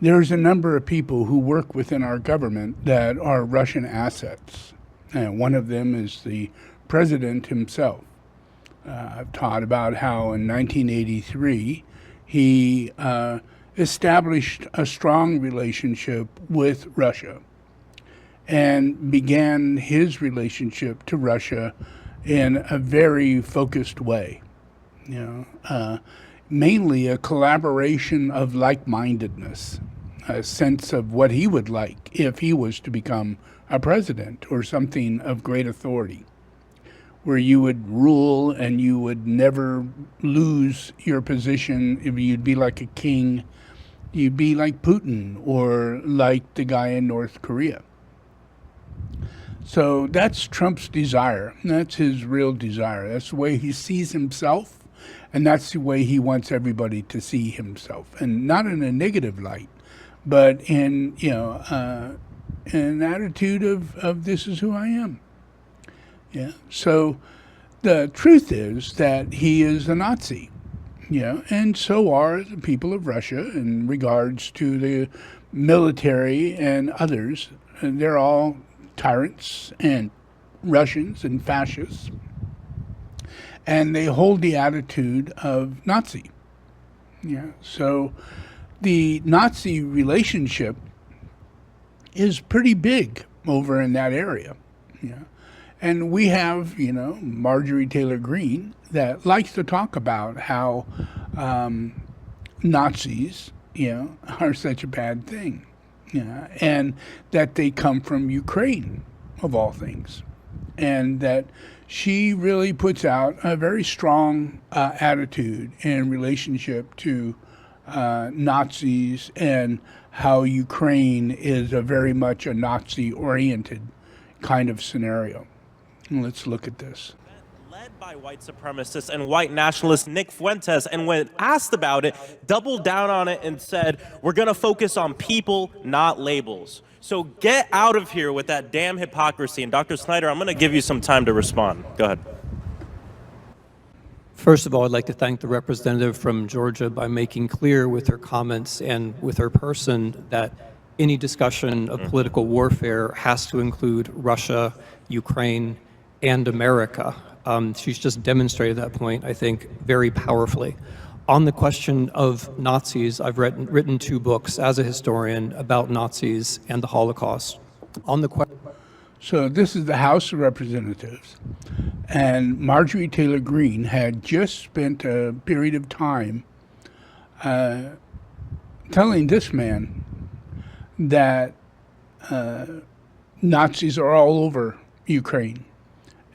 there's a number of people who work within our government that are Russian assets. And one of them is the president himself. I've taught about how in 1983 he established a strong relationship with Russia and began his relationship to Russia in a very focused way. Mainly a collaboration of like-mindedness, a sense of what he would like if he was to become a president or something of great authority, where you would rule and you would never lose your position. You'd be like a king. You'd be like Putin or like the guy in North Korea. So that's Trump's desire. That's his real desire. That's the way he sees himself, and that's the way he wants everybody to see himself. And not in a negative light, but in, an attitude of this is who I am. Yeah. So the truth is that he is a Nazi, and so are the people of Russia in regards to the military and others. And they're all tyrants and Russians and fascists. And they hold the attitude of Nazi. Yeah. So the Nazi relationship is pretty big over in that area. Yeah. And we have, Marjorie Taylor Greene that likes to talk about how Nazis, are such a bad thing. And that they come from Ukraine, of all things. And that she really puts out a very strong attitude in relationship to Nazis and how Ukraine is very much a Nazi-oriented kind of scenario. Let's look at this. Led by white supremacist and white nationalist Nick Fuentes, and when asked about it, doubled down on it and said, we're going to focus on people, not labels. So get out of here with that damn hypocrisy. And Dr. Snyder, I'm going to give you some time to respond. Go ahead. First of all, I'd like to thank the representative from Georgia by making clear with her comments and with her person that any discussion of political warfare has to include Russia, Ukraine, and America. She's just demonstrated that point, I think, very powerfully. On the question of Nazis, I've written 2 books as a historian about Nazis and the Holocaust. On the question. So this is the House of Representatives, and Marjorie Taylor Greene had just spent a period of time telling this man that Nazis are all over Ukraine,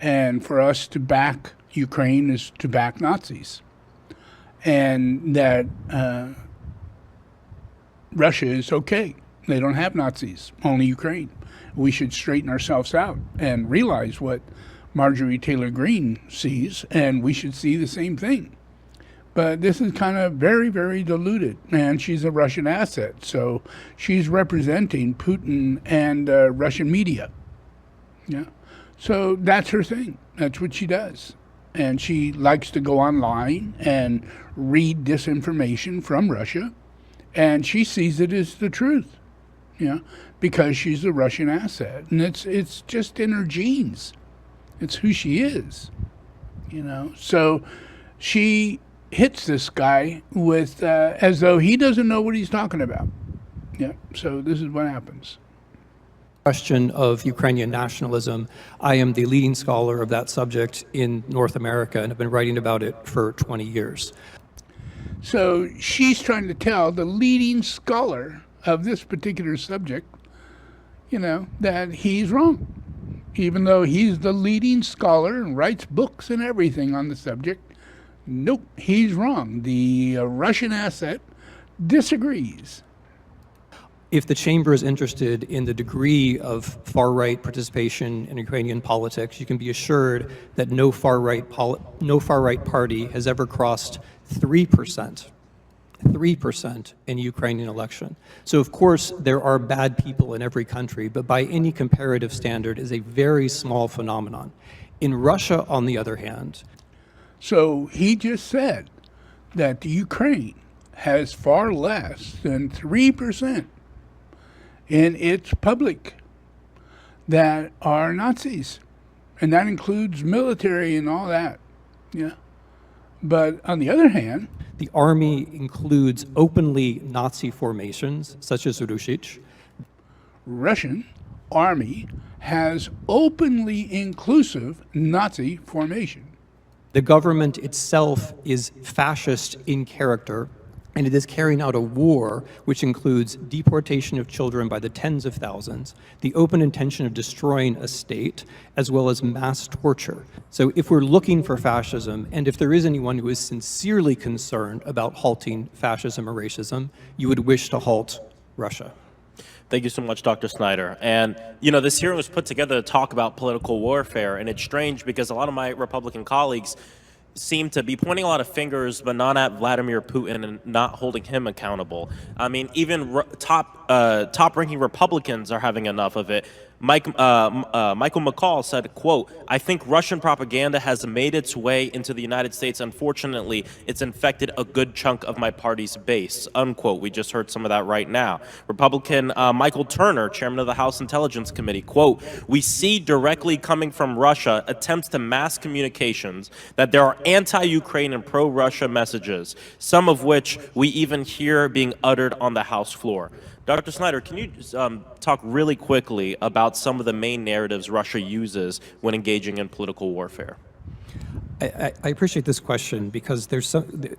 and for us to back Ukraine is to back Nazis, and that Russia is okay. They don't have Nazis, only Ukraine. We should straighten ourselves out and realize what Marjorie Taylor Greene sees, and we should see the same thing. But this is kind of very, very diluted, and she's a Russian asset, so she's representing Putin and Russian media. Yeah. So that's her thing. That's what she does. And she likes to go online and read disinformation from Russia, and she sees it as the truth, because she's a Russian asset. And it's just in her genes. It's who she is, So she hits this guy with as though he doesn't know what he's talking about. Yeah. So this is what happens. Question of Ukrainian nationalism. I am the leading scholar of that subject in North America and have been writing about it for 20 years. So she's trying to tell the leading scholar of this particular subject, that he's wrong. Even though he's the leading scholar and writes books and everything on the subject, nope, he's wrong. The Russian asset disagrees. If the chamber is interested in the degree of far-right participation in Ukrainian politics, you can be assured that no far-right party has ever crossed 3% in Ukrainian election. So of course there are bad people in every country, but by any comparative standard is a very small phenomenon. In Russia, on the other hand. So he just said that the Ukraine has far less than 3% in its public that are Nazis. And that includes military and all that. Yeah. But on the other hand, The army includes openly Nazi formations, such as Rusić. Russian army has openly inclusive Nazi formation. The government itself is fascist in character, and it is carrying out a war which includes deportation of children by the tens of thousands, the open intention of destroying a state, as well as mass torture. So if we're looking for fascism, and if there is anyone who is sincerely concerned about halting fascism or racism, you would wish to halt Russia. Thank you so much, Dr. Snyder. And, this hearing was put together to talk about political warfare, and it's strange because a lot of my Republican colleagues seem to be pointing a lot of fingers, but not at Vladimir Putin and not holding him accountable. I mean, even top-ranking Republicans are having enough of it. Michael McCall said, quote, "I think Russian propaganda has made its way into the United States. Unfortunately, it's infected a good chunk of my party's base," unquote. We just heard some of that right now. Republican Michael Turner, chairman of the House Intelligence Committee, quote, "We see directly coming from Russia attempts to mass communications that there are anti-Ukraine and pro-Russia messages, some of which we even hear being uttered on the House floor." Dr. Snyder, can you talk really quickly about some of the main narratives Russia uses when engaging in political warfare? I appreciate this question because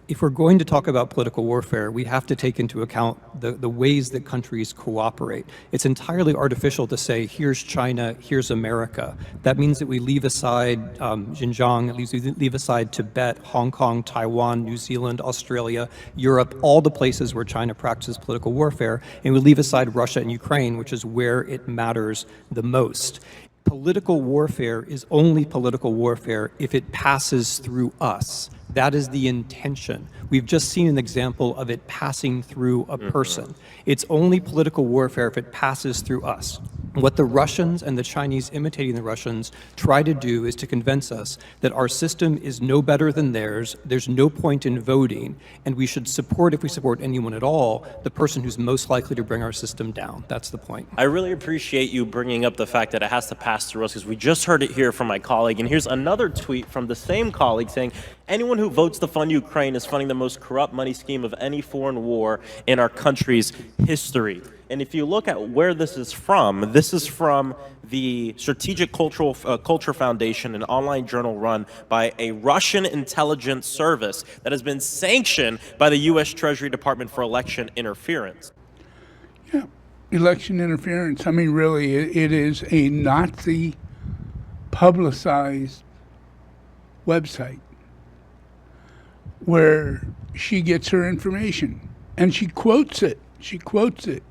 if we're going to talk about political warfare, we have to take into account the ways that countries cooperate. It's entirely artificial to say, here's China, here's America. That means that we leave aside Xinjiang, at least we leave aside Tibet, Hong Kong, Taiwan, New Zealand, Australia, Europe, all the places where China practices political warfare, and we leave aside Russia and Ukraine, which is where it matters the most. Political warfare is only political warfare if it passes through us. That is the intention. We've just seen an example of it passing through a person. It's only political warfare if it passes through us. What the Russians and the Chinese imitating the Russians try to do is to convince us that our system is no better than theirs, there's no point in voting, and we should support, if we support anyone at all, the person who's most likely to bring our system down. That's the point. I really appreciate you bringing up the fact that it has to pass through us, because we just heard it here from my colleague, and here's another tweet from the same colleague saying, "Anyone who votes to fund Ukraine is funding the most corrupt money scheme of any foreign war in our country's history." And if you look at where this is from the Strategic Culture Foundation, an online journal run by a Russian intelligence service that has been sanctioned by the U.S. Treasury Department for election interference. Yeah, election interference. I mean, really, it is a Nazi publicized website where she gets her information, and she quotes it. She quotes it.